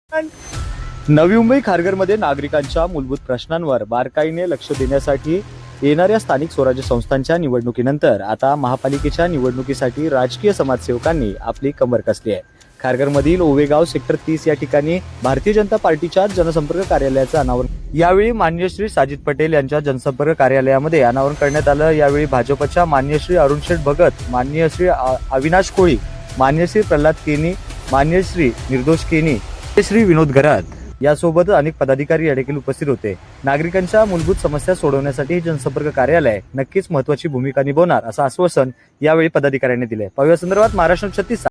नवी मुंबई खारघरमध्ये नागरिकांच्या मूलभूत प्रश्नांवर बारकाईने लक्ष देण्यासाठी येणाऱ्या स्थानिक स्वराज्य संस्थांच्या निवडणुकीनंतर आता महापालिकेच्या निवडणुकीसाठी राजकीय समाजसेवकांनी आपली कंबर कसली आहे। खारघरमधील ओवेगाव सेक्टर 30 या ठिकाणी भारतीय जनता पार्टीच्या जनसंपर्क कार्यालयाचं अनावरण यावेळी माननीय श्री साजिद पटेल यांच्या जनसंपर्क कार्यालयामध्ये अनावरण करण्यात आलं। यावेळी भाजपच्या माननीय श्री अरुण शेठ भगत, माननीय श्री अविनाश कोळी, माननीय श्री प्रल्हाद केनी, माननीय श्री निर्दोष केनी, श्री विनोद घरात यासोबत अनेक पदाधिकारी या देखील उपस्थित होते। नागरिकांच्या मूलभूत समस्या सोडवण्यासाठी हे जनसंपर्क कार्यालय नक्कीच महत्त्वाची भूमिका निभावणार असं आश्वासन यावेळी पदाधिकाऱ्यांनी दिले। पाहूया संदर्भात महाराष्ट्र 36।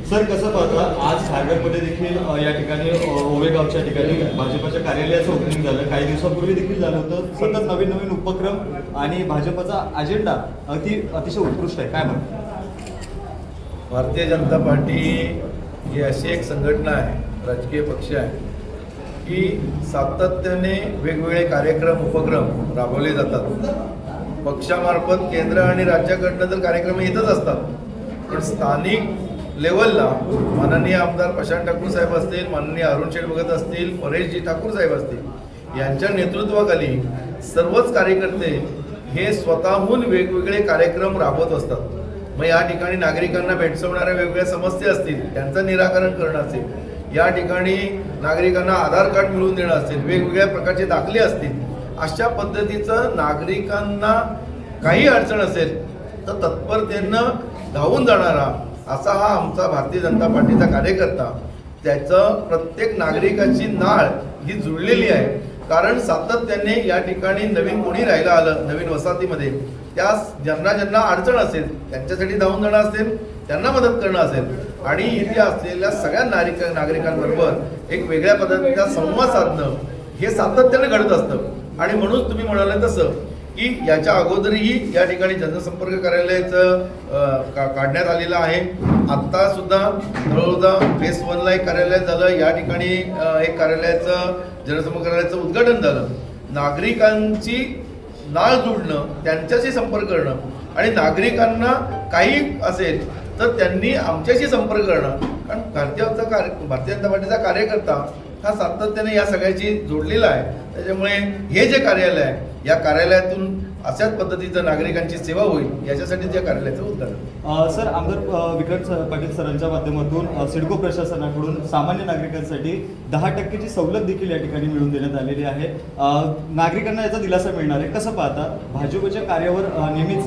सर, कसं पाहता आज खारघरमध्ये देखील या ठिकाणी ओवेगावच्या ठिकाणी भाजपच्या कार्यालयाचं ओपनिंग झालं, काही दिवसापूर्वी देखील झालं होतं। सतत नवीन नवीन उपक्रम आणि भाजपचा अजेंडा अतिशय उत्कृष्ट आहे, काय म्हणतो? भारतीय जनता पार्टी ही अशी एक संघटना आहे, राजकीय पक्ष आहे की सातत्याने वेगवेगळे कार्यक्रम उपक्रम राबवले जातात। पक्षामार्फत केंद्र आणि राज्याकडनं तर कार्यक्रम येतच असतात, पण स्थानिक लेवलला माननीय आमदार प्रशांत ठाकूर साहेब असतील, माननीय अरुण शेठ भगत असतील, परेशजी ठाकूर साहेब असतील, यांच्या नेतृत्वाखाली सर्वच कार्यकर्ते हे स्वतःहून वेगवेगळे कार्यक्रम राबवत असतात। मग या ठिकाणी नागरिकांना भेडसावणाऱ्या वेगवेगळ्या समस्या असतील त्यांचं निराकरण करणं असेल, या ठिकाणी नागरिकांना आधार कार्ड मिळवून देणं असेल, वेगवेगळ्या प्रकारचे दाखले असतील, अशा पद्धतीचं नागरिकांना काही अडचण असेल तर तत्परतेनं धावून जाणारा असा हा आमचा भारतीय जनता पार्टीचा कार्यकर्ता। त्याचं प्रत्येक नागरिकाची नाळ ही जुळलेली आहे, कारण सातत्याने या ठिकाणी नवीन कोणी राहायला आलं नवीन वसाहतीमध्ये त्या ज्यांना अडचण असेल त्यांच्यासाठी धावून जाणं असेल, त्यांना मदत करणं असेल आणि इथे असलेल्या सगळ्या नागरिकांबरोबर एक वेगळ्या पद्धतीचा संवाद साधणं हे सातत्याने घडत असतं। आणि म्हणून तुम्ही म्हणाले तसं की याच्या अगोदरही या ठिकाणी जनसंपर्क कार्यालयाचं काढण्यात आलेलं आहे। आत्ता सुद्धा तळोजा फेस 1ला एक कार्यालय झालं, या ठिकाणी एक कार्यालयाचं जनसंपर्क कार्यालयाचं उद्घाटन झालं। नागरिकांची नाळ जुळणं, त्यांच्याशी संपर्क करणं आणि नागरिकांना काही असेल तर त्यांनी आमच्याशी संपर्क करणं, कारण भारतीय जनता पार्टीचा कार्यकर्ता हा सातत्याने या सगळ्याची जोडलेला आहे। त्याच्यामुळे हे जे कार्यालय आहे या कार्यालयातून अशाच पद्धतीचं नागरिकांची सेवा होईल याच्यासाठी त्या कार्यालयाचं उद्घाटन। सर, आमदार विक्रम पाटील सरांच्या माध्यमातून सिडको प्रशासनाकडून सामान्य नागरिकांसाठी 10% सवलत देखील या ठिकाणी मिळवून देण्यात आलेली आहे। नागरिकांना याचा दिलासा मिळणार आहे, कसं पाहता? भाजपच्या कार्यावर नेहमीच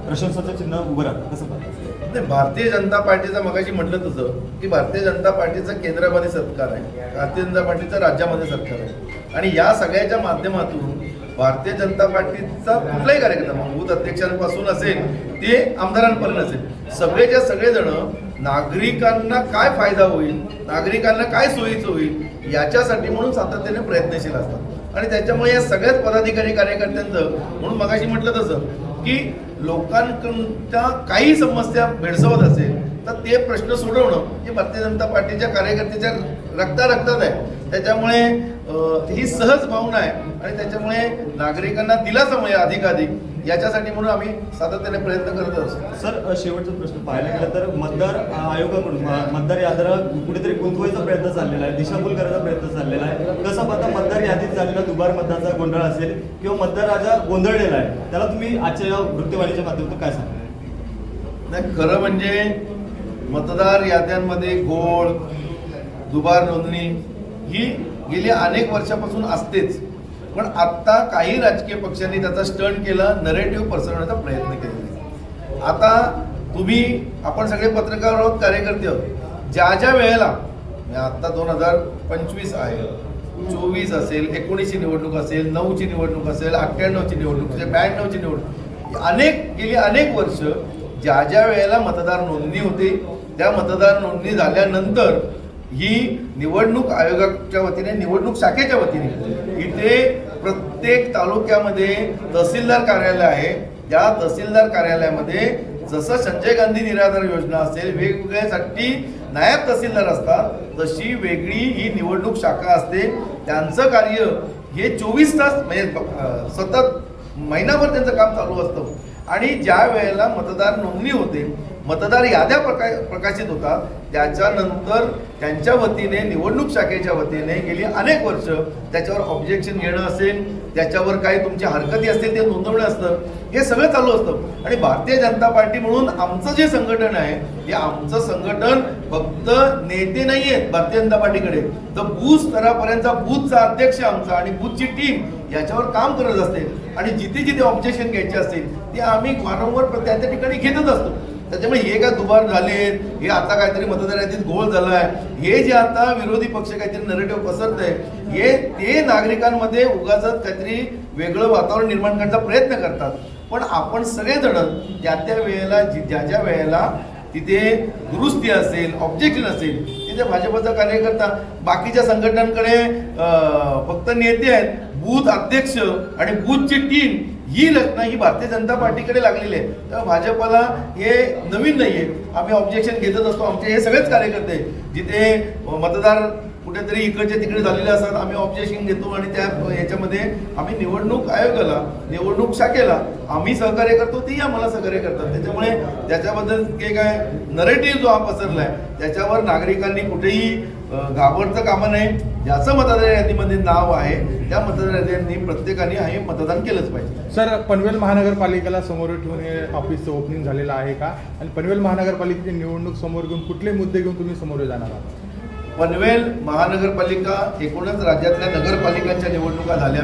प्रशंसाचं चिन्ह उभं राहतं, कसं पाहता? नाही, भारतीय जनता पार्टीचं मगाशी म्हटलं तसं की भारतीय जनता पार्टीचं केंद्रामध्ये सरकार आहे, भारतीय जनता पार्टीचं राज्यामध्ये सरकार आहे आणि या सगळ्याच्या माध्यमातून भारतीय जनता पार्टीचा कुठलाही कार्यक्रम बूथ अध्यक्षांपासून असेल ते आमदारांपर्यंत असेल, सगळेच्या सगळेजण नागरिकांना काय फायदा होईल, नागरिकांना काय सोयीचं होईल याच्यासाठी म्हणून सातत्याने प्रयत्नशील असतात। आणि त्याच्यामुळे या सगळ्याच पदाधिकारी कार्यकर्त्यांचं म्हणून मगाशी म्हटलं तसं की लोकांच्या काही समस्या भेडसावत असेल तर ते प्रश्न सोडवणं हे भारतीय जनता पार्टीच्या कार्यकर्त्याच्या रक्तात आहे. त्याच्यामुळे ही सहज भावना आहे आणि त्याच्यामुळे नागरिकांना दिलासा मिळेल अधिकाधिक याच्यासाठी म्हणून आम्ही सातत्याने प्रयत्न करत असतो. सर, शेवटचा प्रश्न पाहायला गेला तर मतदार आयोगाकडून मतदार यादीला कुठेतरी गुंतवायचा प्रयत्न चाललेला आहे, दिशाभूल करायचा प्रयत्न चाललेला आहे. कसं पाहता मतदार यादीत झालेला दुबार मतदानाचा गोंधळ असेल किंवा मतदार राजा गोंधळलेला आहे, त्याला तुम्ही आजच्या या वृत्तवाहिनीच्या माध्यमातून काय सांगा? नाही, खरं म्हणजे मतदार याद्यांमध्ये घोळ, दुबार नोंदणी ही गेली अनेक वर्षापासून असतेच. पण आत्ता काही राजकीय पक्षांनी त्याचा स्टंट केला, नरेटिव्ह पसरवण्याचा प्रयत्न केला. आता आपण सगळे पत्रकार आहोत, कार्यकर्ते आहोत. ज्या वेळेला आत्ता 2025 आहे, 24 असेल, 19ची निवडणूक असेल, 9ची निवडणूक असेल, 98ची निवडणूक असेल, 92ची निवडणूक, गेली अनेक वर्ष ज्या वेळेला मतदार नोंदणी होते त्या मतदार नोंदणी झाल्यानंतर ही निवडणूक आयोगाच्या वतीने, निवडणूक शाखेच्या वतीने इथे प्रत्येक तालुक्यामध्ये तहसीलदार कार्यालय आहे. त्या तहसीलदार कार्यालयामध्ये जसं संजय गांधी निराधार योजना असेल, वेगवेगळ्यासाठी नायब तहसीलदार असतात, तशी वेगळी ही निवडणूक शाखा असते. त्यांचं कार्य हे 24 तास म्हणजे सतत महिनाभर त्यांचं काम चालू असतं. आणि ज्या वेळेला मतदार नोंदणी होते, मतदार याद्या प्रकाशित होतात, त्याच्यानंतर त्यांच्या वतीने, निवडणूक शाखेच्या वतीने गेली अनेक वर्ष त्याच्यावर ऑब्जेक्शन घेणं असेल, त्याच्यावर काही तुमच्या हरकती असतील ते नोंदवणं असतं, हे सगळं चालू असतं. आणि भारतीय जनता पार्टी म्हणून आमचं जे संघटन आहे, हे आमचं संघटन फक्त नेते नाही आहेत भारतीय जनता पार्टीकडे, तर बूथ स्तरापर्यंतचा बूथचा अध्यक्ष आमचा आणि बूथची टीम याच्यावर काम करत असते. आणि जिथे जिथे ऑब्जेक्शन घ्यायचे असतील ते आम्ही वारंवार त्या ठिकाणी घेतच असतो. त्याच्यामुळे हे काय दुबार झालेत, हे आता काहीतरी मतदार यादीत घोळ झालाय, हे जे आता विरोधी पक्ष काहीतरी नरेटिव्ह पसरतंय, हे ते नागरिकांमध्ये उगाच काहीतरी वेगळं वातावरण निर्माण करण्याचा प्रयत्न करतात. पण आपण सगळेजण त्या वेळेला ज्या वेळेला तिथे दुरुस्ती असेल, ऑब्जेक्शन असेल, तिथे भाजपचा कार्यकर्ता, बाकीच्या संघटनांकडे फक्त नेते आहेत, बूथ अध्यक्ष आणि बूथची टीम ही रचना ही भारतीय जनता पार्टीकडे लागलेली आहे. तेव्हा भाजपला हे नवीन नाहीये. आम्ही ऑब्जेक्शन घेतच असतो. आमचे हे सगळेच कार्यकर्ते जिथे मतदार कुठेतरी इकडचे तिकडे झालेले असतात, आम्ही ऑब्जेक्शन घेतो आणि त्या याच्यामध्ये आम्ही निवडणूक आयोगाला, निवडणूक शाखेला आम्ही सहकार्य करतो, तेही आम्हाला सहकार्य करतात. त्याच्यामुळे त्याच्याबद्दल काय नरेटिव्ह जो हा पसरलाय त्याच्यावर नागरिकांनी कुठेही घाबरतं कामा नये. ज्याचं मतदार यादीमध्ये नाव आहे त्या मतदार यादींनी प्रत्येकाने हे मतदान केलंच पाहिजे. सर, पनवेल महानगरपालिकेला समोर ठेवून हे ऑफिसचं ओपनिंग झालेलं आहे का? आणि पनवेल महानगरपालिकेची निवडणूक समोर घेऊन कुठले मुद्दे घेऊन तुम्ही समोर जाणार आहात? पनवेल महानगरपालिका, एकूणच राज्यातल्या नगरपालिकांच्या निवडणुका झाल्या.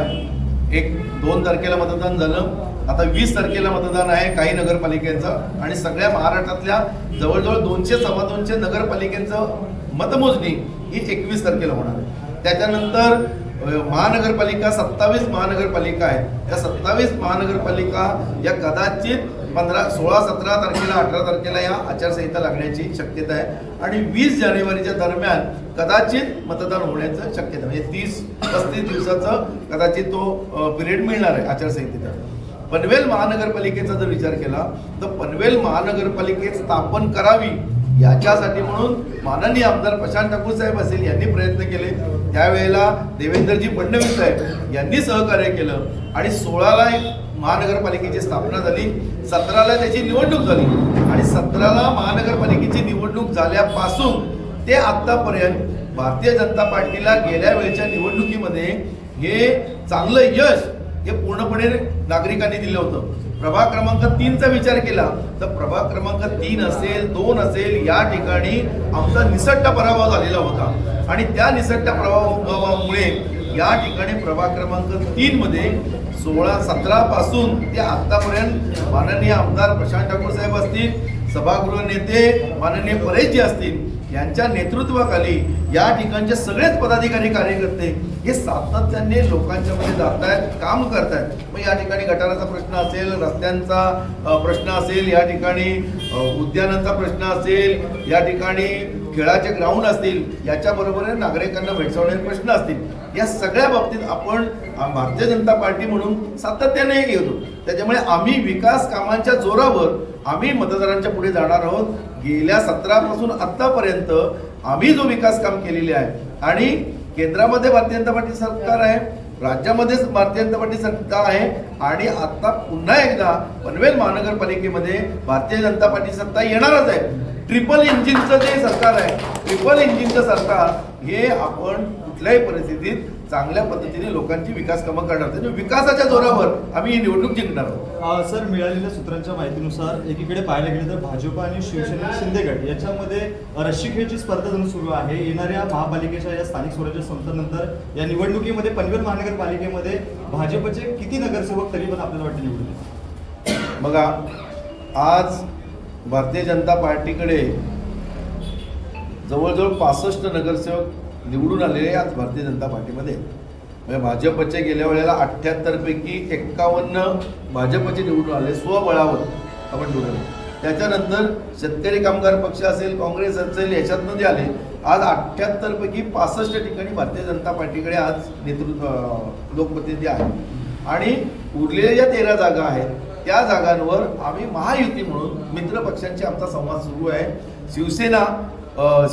2 तारखेला मतदान झालं, आता 20 तारखेला मतदान आहे काही नगरपालिकांचं. आणि सगळ्या महाराष्ट्रातल्या जवळजवळ 200-250 नगरपालिकांचं मतमोजणी ही 21 तारखेला होणार आहे. त्याच्यानंतर महानगरपालिका 27 महानगरपालिका आहेत. या 27 महानगरपालिका या कदाचित 15, 16, 17 तारखेला, 18 तारखेला या आचारसंहिता लागण्याची शक्यता आहे. आणि 20 जानेवारीच्या दरम्यान कदाचित मतदान होण्याचं शक्यता, म्हणजे 30-35 दिवसाचं कदाचित तो पिरियड मिळणार आहे आचारसंहितेचा. पनवेल महानगरपालिकेचा जर विचार केला तर पनवेल महानगरपालिकेत स्थापन करावी याच्यासाठी म्हणून माननीय आमदार प्रशांत ठाकूर साहेब असेल यांनी प्रयत्न केले. त्यावेळेला देवेंद्रजी फडणवीस साहेब यांनी सहकार्य केलं आणि 16ला महानगरपालिकेची स्थापना झाली, 17ला त्याची निवडणूक झाली. आणि 17ला महानगरपालिकेची निवडणूक झाल्यापासून ते आतापर्यंत भारतीय जनता पार्टीला गेल्या वेळच्या निवडणुकीमध्ये हे चांगलं यश हे पूर्णपणे नागरिकांनी दिलं होतं. प्रभाग क्रमांक 3चा विचार केला तर प्रभाग क्रमांक 3 असेल, 2 असेल, या ठिकाणी आमचा निसट्टा पराभव झालेला होता. आणि त्या निसट्टा पराभवामुळे या ठिकाणी प्रभाग क्रमांक 3 मध्ये 16-17 पासून ते आतापर्यंत माननीय आमदार प्रशांत ठाकूर साहेब असतील, सभागृह नेते माननीय परेशजी असतील यांच्या नेतृत्वाखाली या ठिकाणचे सगळेच पदाधिकारी, कार्यकर्ते हे सातत्याने लोकांच्या मध्ये जात आहेत, काम करत आहेत. मग या ठिकाणी गटाराचा प्रश्न असेल, रस्त्यांचा प्रश्न असेल, या ठिकाणी उद्यानांचा प्रश्न असेल, या ठिकाणी खेळाचे ग्राउंड असतील, याच्याबरोबर नागरिकांना भेडसावणारे प्रश्न असतील, या सगळ्या बाबतीत आपण भारतीय जनता पार्टी म्हणून सातत्याने घेतो. त्याच्यामुळे आम्ही विकास कामांच्या जोरावर आम्ही मतदारांच्या पुढे जाणार आहोत. गेल्या 17 पासून आतापर्यंत आम्ही जो विकास काम केलेले आहे आणि केंद्रामध्ये भारतीय जनता पार्टी सरकार आहे, राज्यामध्ये भारतीय जनता पार्टी सरकार आहे आणि आता पुन्हा एकदा पनवेल महानगरपालिकेमध्ये भारतीय जनता पार्टी सत्ता येणारच आहे. ट्रिपल इंजिनचं जे सरकार आहे, ट्रिपल इंजिनचं सरकार हे आपण कुठल्याही परिस्थितीत चांगल्या पद्धतीने लोकांची विकास कामं करणार. त्यामुळे विकासाच्या जोरावर आम्ही ही निवडणूक जिंकणार आहोत. सर, मिळालेल्या सूत्रांच्या माहितीनुसार एकीकडे पाहायला गेलं तर भाजप आणि शिवसेना शिंदेगड याच्यामध्ये रस्सीखेचची स्पर्धा जणू सुरू आहे. येणाऱ्या महापालिकेच्या या स्थानिक स्वराज्य संस्थांनंतर या निवडणुकीमध्ये पनवेल महानगरपालिकेमध्ये भाजपचे किती नगरसेवक तरी पण आपल्याला वाटते निवडून येतील? बघा, आज भारतीय जनता पार्टीकडे जवळजवळ 65 नगरसेवक निवडून आलेले आज भारतीय जनता पार्टीमध्ये. म्हणजे भाजपचे गेल्या वेळेला 78 पैकी 51 भाजपचे निवडून आले स्वबळावर आपण निवडून. त्याच्यानंतर शेतकरी कामगार पक्ष असेल, काँग्रेस असेल, याच्यातनं जे आले आज 78 पैकी 65 ठिकाणी भारतीय जनता पार्टीकडे आज नेतृत्व लोकप्रतिनिधी आहे. आणि उरलेल्या ज्या 13 जागा आहेत त्या जागांवर आम्ही महायुती म्हणून मित्र पक्षांची आमचा संवाद सुरू आहे.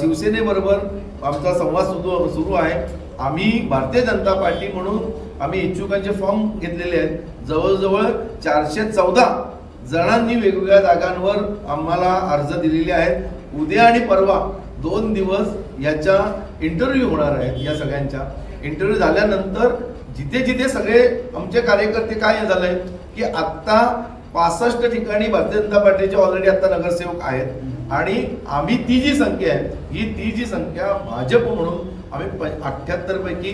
शिवसेनेबरोबर आमचा संवाद सुरू आहे. आम्ही भारतीय जनता पार्टी म्हणून आम्ही इच्छुकांचे फॉर्म घेतलेले आहेत. जवळजवळ 414 जणांनी वेगवेगळ्या जागांवर आम्हाला अर्ज दिलेले आहेत. उद्या आणि परवा 2 दिवस याच्या इंटरव्ह्यू होणार आहेत. या सगळ्यांच्या इंटरव्ह्यू झाल्यानंतर जिथे जिथे सगळे आमचे कार्यकर्ते काय झालंय की आत्ता 65 ठिकाणी भारतीय जनता पार्टीचे ऑलरेडी आता नगरसेवक आहेत आणि आम्ही ती जी संख्या आहे ती जी संख्या भाजप म्हणून आम्ही 78 पैकी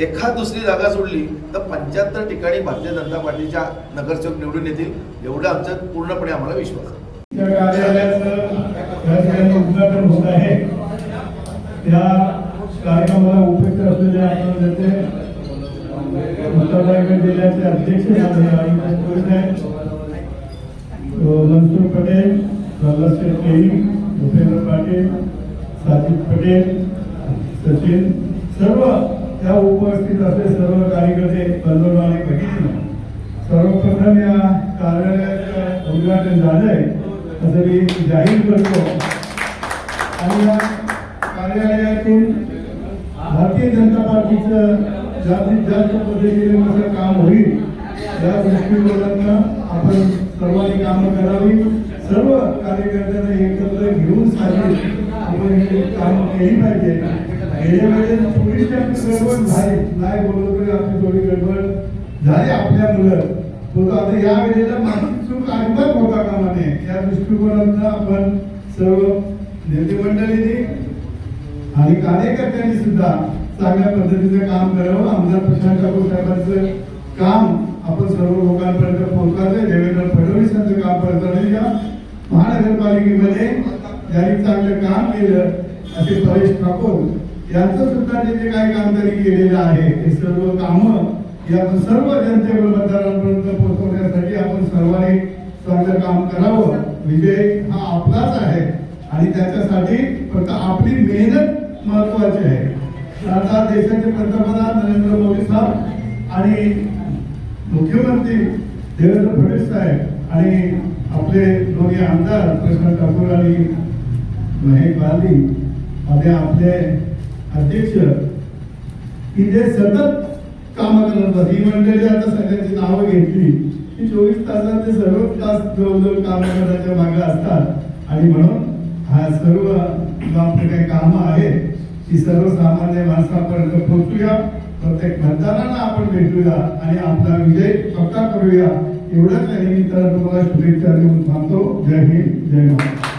एखाद दुसरी जागा सोडली तर 75 ठिकाणी भारतीय जनता पार्टीच्या नगरसेवक निवडून येतील, एवढं आमचं पूर्णपणे आम्हाला विश्वास आहे. उद्घाटन होत आहे त्या कार्यक्रमाला उपस्थित असलेले आपल्या उत्तर रायगड जिल्ह्याचे अध्यक्ष मनसूर पटेल, प्रल्हाद केळी, भूपेंद्र पाटील, साजिद पटेल, सचिन, सर्व त्या उपस्थित असलेले सर्व कार्यकर्ते बंधू आणि भगिनी, सर्वप्रथम या कार्यालयाचं उद्घाटन झालंय असं मी जाहीर करतो. आणि या कार्यालयातून भारतीय जनता पार्टीचं जास्तीत जास्त पद्धतीने कसं काम होईल या दृष्टिकोनातून आपण सर्वांनी कामं करावी. सर्व कार्यकर्त्यांना एकत्र घेऊन साधून आपण ही कामं केली पाहिजे. गेल्या वेळेस थोडीशी गडबड झाली, नाही बोललो तरी आपली थोडी गडबड झाली आपल्यामुळं होतं. आता या वेळेला मानसिक चूक अजिबात होता कामा नये या दृष्टिकोनातून आपण सर्व नेते मंडळींनी आणि कार्यकर्त्यांनी सुद्धा चांगल्या पद्धतीचं काम करावं. आमदार प्रशांत ठाकूर साहेबांचं काम आपण सर्व लोकांपर्यंत पोहोचवायचं. देवेंद्र फडणवीसांचं काम करताना या महानगरपालिकेमध्ये ज्यांनी चांगलं काम केलं असे परेश ठाकूर यांचं सुद्धा जे काही काम त्यांनी केलेलं आहे ते सर्व कामं या सर्व जनतेवर मतदारांपर्यंत पोहोचवण्यासाठी आपण सर्वांनी चांगलं काम करावं. विजय हा आपलाच आहे आणि त्याच्यासाठी फक्त आपली मेहनत महत्वाची आहे. आता देशाचे पंतप्रधान नरेंद्र मोदी साहेब आणि मुख्यमंत्री देवेंद्र फडणवीस साहेब आणि आपले दोन्ही आमदार प्रशांत ठाकूर आणि महेश बाली आणि आपले अध्यक्ष की जे सतत कामं करतात. ही मंडळी आता सगळ्यांची नावं घेतली की 24 तासात ते सर्व तास जवळजवळ कामं करण्याच्या मागे असतात आणि म्हणून हा सर्व आपले काही कामं आहेत ती सर्वसामान्य माणसापर्यंत पोहोचूया. प्रत्येक मतदारांना आपण भेटूया आणि आपला विजय पक्का करूया. एवढंच या निमित्तानं तुम्हाला शुभेच्छा देऊन थांबतो. जय हिंद, जय महाराष्ट्र.